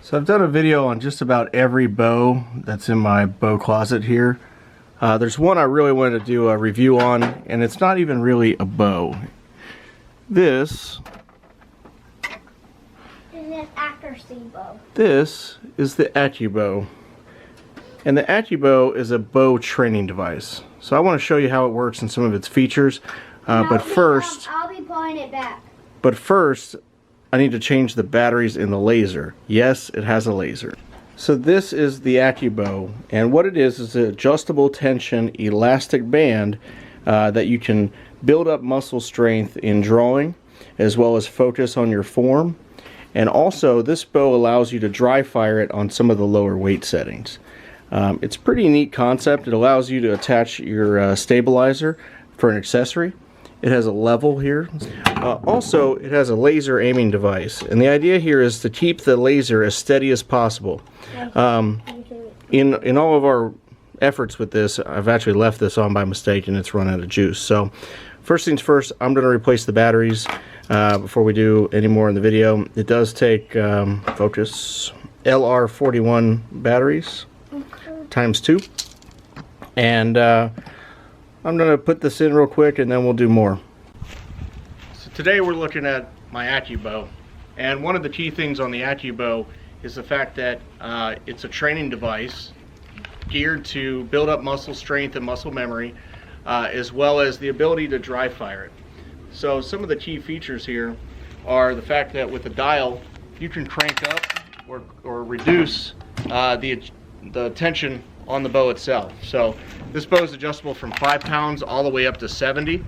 So I've done a video on just about every bow that's in my bow closet here. There's one I really wanted to do a review on, and it's not even really a bow. This is an accuracy bow. This is the Accubow. And the Accubow is a bow training device. So I want to show you how it works and some of its features. But first, I'll be pulling it back. But first, I need to change the batteries in the laser. Yes, it has a laser. So this is the Accubow, and what it is an adjustable tension elastic band that you can build up muscle strength in drawing, as well as focus on your form. And also, this bow allows you to dry fire it on some of the lower weight settings. It's a pretty neat concept. It allows you to attach your stabilizer for an accessory. It has a level here. Also, it has a laser aiming device, and the idea here is to keep the laser as steady as possible. In all of our efforts with this, I've actually left this on by mistake and it's run out of juice. So first things first, I'm going to replace the batteries before we do any more in the video. It does take focus LR41 batteries times 2, and I'm going to put this in real quick and then we'll do more. So today we're looking at my Accubow, and one of the key things on the Accubow is the fact that it's a training device geared to build up muscle strength and muscle memory, as well as the ability to dry fire it. So some of the key features here are the fact that with the dial you can crank up or reduce the tension on the bow itself. So this bow is adjustable from 5 pounds all the way up to 70.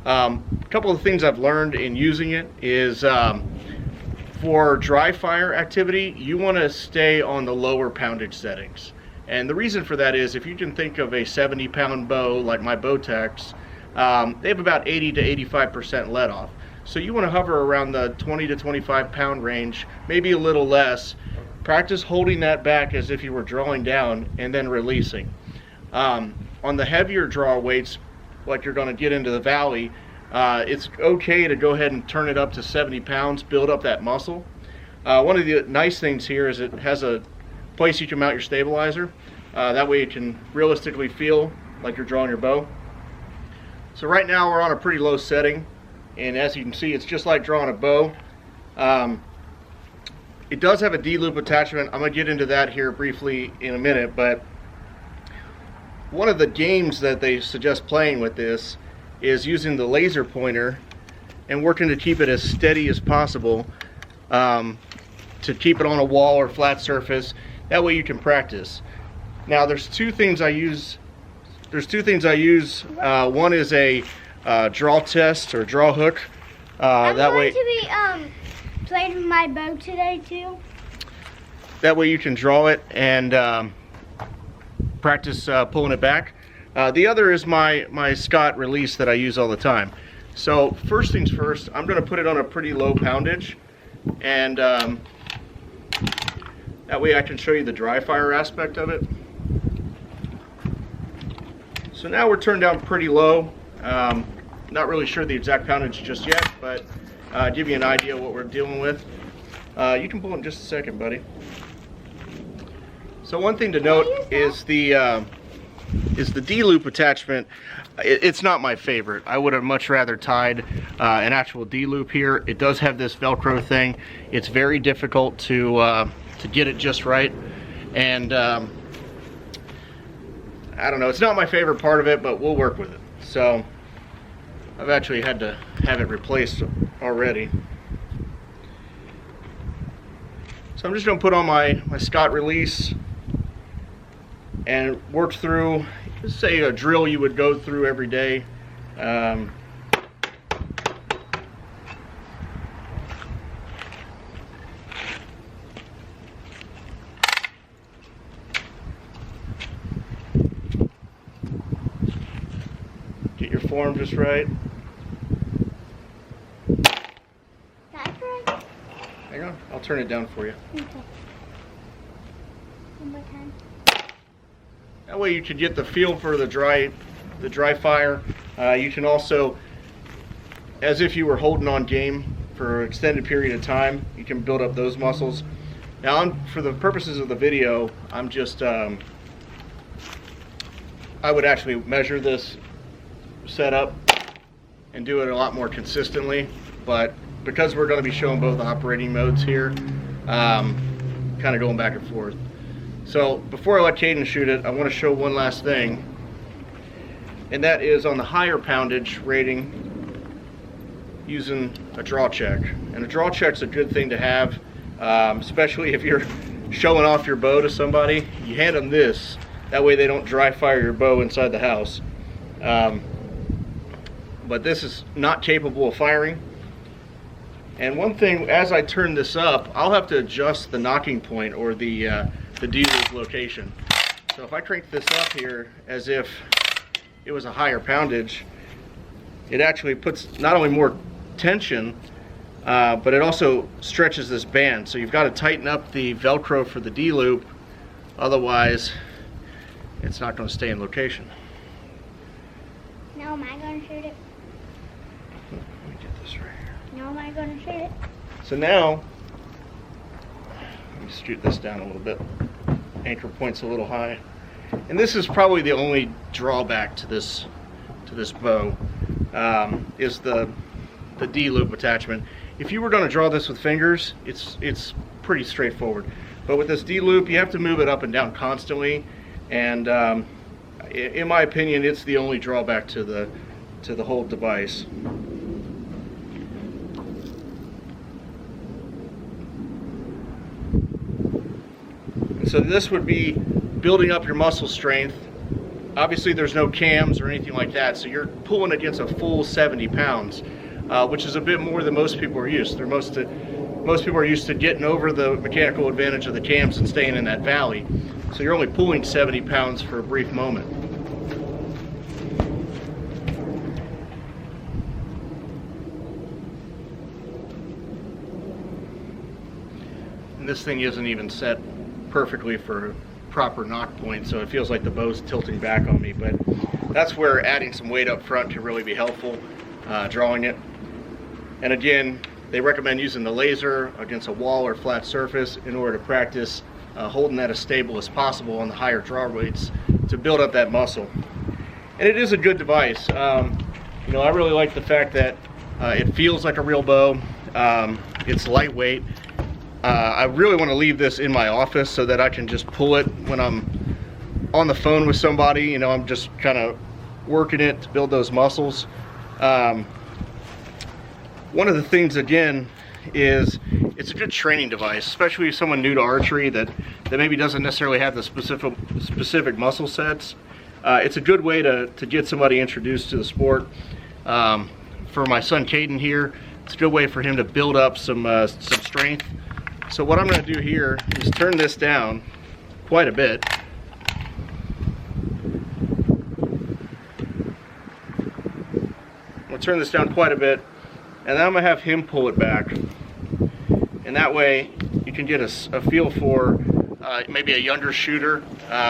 A couple of things I've learned in using it is for dry fire activity, you want to stay on the lower poundage settings. And the reason for that is, if you can think of a 70-pound bow like my Bowtechs, they have about 80 to 85% let off. So you want to hover around the 20 to 25 pound range, maybe a little less. Practice holding that back as if you were drawing down and then releasing. On the heavier draw weights, like you're going to get into the valley, it's okay to go ahead and turn it up to 70 pounds, build up that muscle. One of the nice things here is it has a place you can mount your stabilizer. That way you can realistically feel like you're drawing your bow. So right now we're on a pretty low setting, and as you can see, it's just like drawing a bow. It does have a D-loop attachment. I'm going to get into that here briefly in a minute, but one of the games that they suggest playing with this is using the laser pointer and working to keep it as steady as possible, to keep it on a wall or flat surface. That way you can practice. Now there's two things I use. One is a draw test or draw hook. I'm going to be playing with my bow today too. That way you can draw it and practice pulling it back. The other is my Scott release that I use all the time. So first things first, I'm going to put it on a pretty low poundage, and that way I can show you the dry fire aspect of it. So now we're turned down pretty low. Not really sure the exact poundage just yet, but give you an idea of what we're dealing with. You can pull in just a second, buddy. So one thing to note is the D-loop attachment. It's not my favorite. I would have much rather tied an actual D-loop here. It does have this Velcro thing. It's very difficult to get it just right, and I don't know. It's not my favorite part of it, but we'll work with it. So I've actually had to have it replaced already. So I'm just going to put on my Scott release and work through, say, a drill you would go through every day. Get your form just right. That's right. Hang on, I'll turn it down for you. Okay. One more time. That way you can get the feel for the dry fire. You can also, as if you were holding on game for an extended period of time, you can build up those muscles. Now, for the purposes of the video, I'm just, I would actually measure this setup and do it a lot more consistently, but because we're going to be showing both operating modes here, kind of going back and forth. So before I let Caden shoot it, I want to show one last thing, and that is on the higher poundage rating, using a draw check. And a draw check's a good thing to have, especially if you're showing off your bow to somebody. You hand them this, that way they don't dry fire your bow inside the house. But this is not capable of firing. And one thing, as I turn this up, I'll have to adjust the knocking point, or the D-loop location. So if I crank this up here as if it was a higher poundage, it actually puts not only more tension, but it also stretches this band. So you've got to tighten up the Velcro for the D-loop, otherwise it's not going to stay in location. Now am I going to shoot it? Let me get this right here. Now am I going to shoot it? So now, let me shoot this down a little bit. Anchor point's a little high. And this is probably the only drawback to this bow, is the D-loop attachment. If you were going to draw this with fingers, it's pretty straightforward. But with this D-loop, you have to move it up and down constantly, and in my opinion, it's the only drawback to the whole device. And so this would be building up your muscle strength. Obviously there's no cams or anything like that, so you're pulling against a full 70 pounds, which is a bit more than most people are used to. Most people are used to getting over the mechanical advantage of the cams and staying in that valley. So you're only pulling 70 pounds for a brief moment. And this thing isn't even set perfectly for proper knock point, so it feels like the bow's tilting back on me, but that's where adding some weight up front can really be helpful, drawing it. And again, they recommend using the laser against a wall or flat surface in order to practice holding that as stable as possible on the higher draw weights to build up that muscle. And it is a good device. You know, I really like the fact that it feels like a real bow. It's lightweight. I really want to leave this in my office so that I can just pull it when I'm on the phone with somebody. You know, I'm just kind of working it to build those muscles. One of the things, again, is it's a good training device, especially if someone new to archery that maybe doesn't necessarily have the specific muscle sets. It's a good way to get somebody introduced to the sport. For my son Caden here, it's a good way for him to build up some strength. So what I'm going to do here is turn this down quite a bit. I'm going to turn this down quite a bit, and then I'm going to have him pull it back. And that way you can get a feel for maybe a younger shooter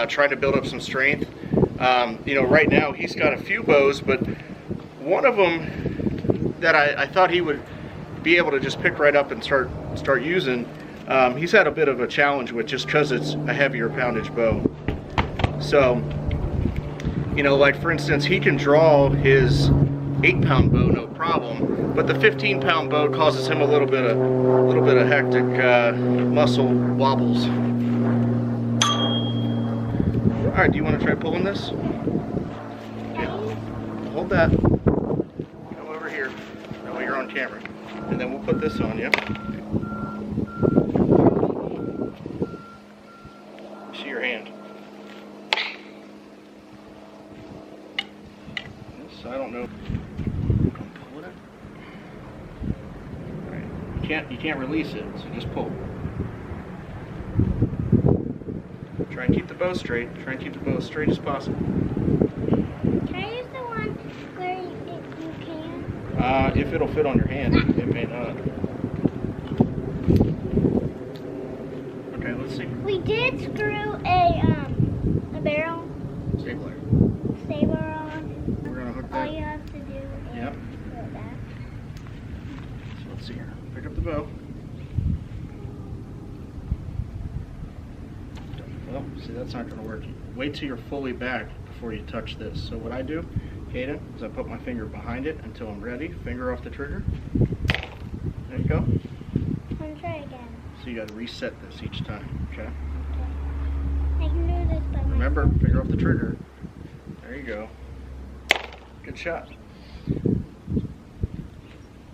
trying to build up some strength. You know, right now he's got a few bows, but one of them that I thought he would be able to just pick right up and start using, he's had a bit of a challenge with, just because it's a heavier poundage bow. So, you know, like for instance, he can draw his 8-pound bow no problem, but the 15-pound bow causes him a little bit of hectic muscle wobbles. All right, do you want to try pulling this? Yeah. Hold that. Come over here. That way you're on camera, and then we'll put this on you. See your hand. This, I don't know. Pull it. All right. You can't release it, so just pull. Try and keep the bow straight. Try and keep the bow as straight as possible. Can I use the one where you can? If it'll fit on your hand, it may not. Okay, let's see. We did screw a barrel stapler on. We're gonna hook All that. you have to do is Yep. put that. So let's see here. Pick up the bow. Oh, see, that's not going to work. Wait till you're fully back before you touch this. So what I do, Caden, is I put my finger behind it until I'm ready. Finger off the trigger. There you go. Want to try again? So you got to reset this each time, okay? Okay. I can do this by myself. Remember, finger off the trigger. There you go. Good shot.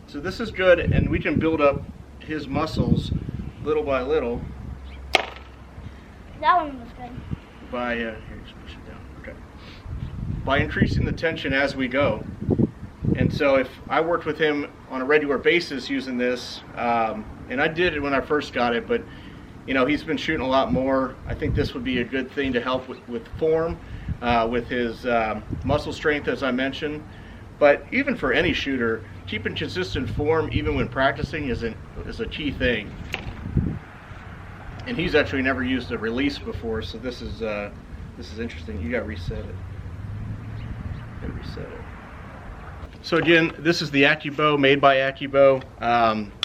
So this is good, and we can build up his muscles little by little. That one was good. By here, just push it down. Okay. By increasing the tension as we go. And so if I worked with him on a regular basis using this, and I did it when I first got it, but you know, he's been shooting a lot more. I think this would be a good thing to help with form, with his muscle strength, as I mentioned. But even for any shooter, keeping consistent form even when practicing is a key thing. And he's actually never used a release before, so this is interesting. You got to reset it. So again, this is the Accubow, made by Accubow.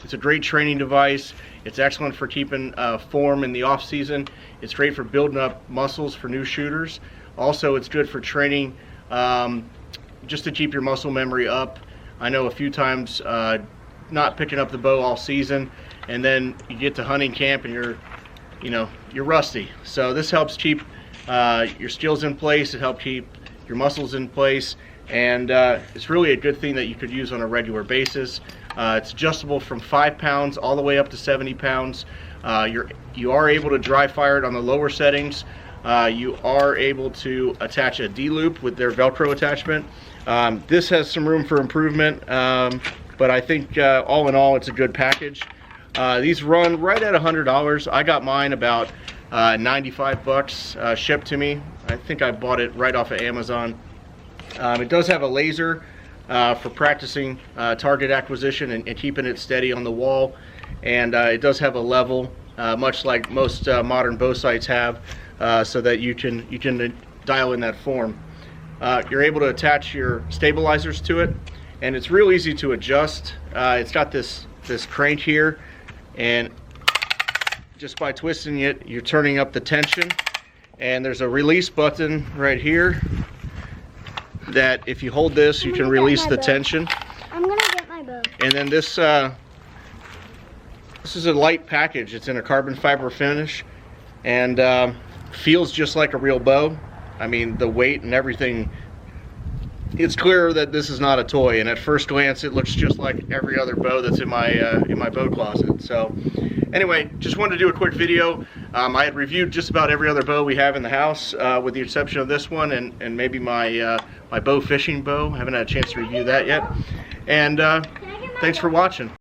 It's a great training device. It's excellent for keeping form in the off season. It's great for building up muscles for new shooters. Also, it's good for training, just to keep your muscle memory up. I know a few times not picking up the bow all season, and then you get to hunting camp and you're rusty. So this helps keep your skills in place. It helps keep your muscles in place, and it's really a good thing that you could use on a regular basis. It's adjustable from 5 pounds all the way up to 70 pounds. You are able to dry fire it on the lower settings. You are able to attach a D-loop with their Velcro attachment. This has some room for improvement, but I think all in all it's a good package. These run right at $100. I got mine about 95 bucks shipped to me. I think I bought it right off of Amazon. It does have a laser for practicing target acquisition and keeping it steady on the wall, and it does have a level, much like most modern bow sights have, so that you can dial in that form. You're able to attach your stabilizers to it, and it's real easy to adjust. It's got this crank here, and just by twisting it, you're turning up the tension. And there's a release button right here that if you hold this, you can release the tension. I'm gonna get my bow. And then this is a light package. It's in a carbon fiber finish, and feels just like a real bow. I mean, the weight and everything, it's clear that this is not a toy, and at first glance it looks just like every other bow that's in my bow closet. So anyway, just wanted to do a quick video. I had reviewed just about every other bow we have in the house, with the exception of this one and maybe my bow fishing bow. I haven't had a chance to review that yet. And thanks for watching.